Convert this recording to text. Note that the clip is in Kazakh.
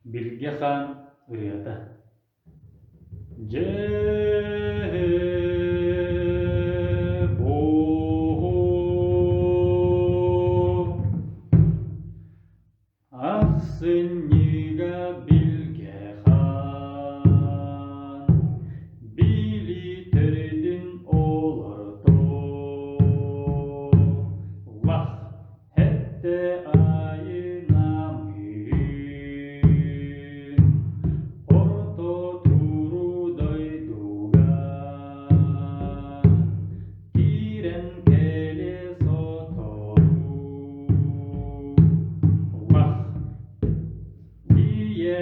Bilge Han ырыата. Же бо Ахсынньыга Bilge Han билитердин олорто Лах хетте айынамын орто турудойдуга кирен келе сотору Лах ие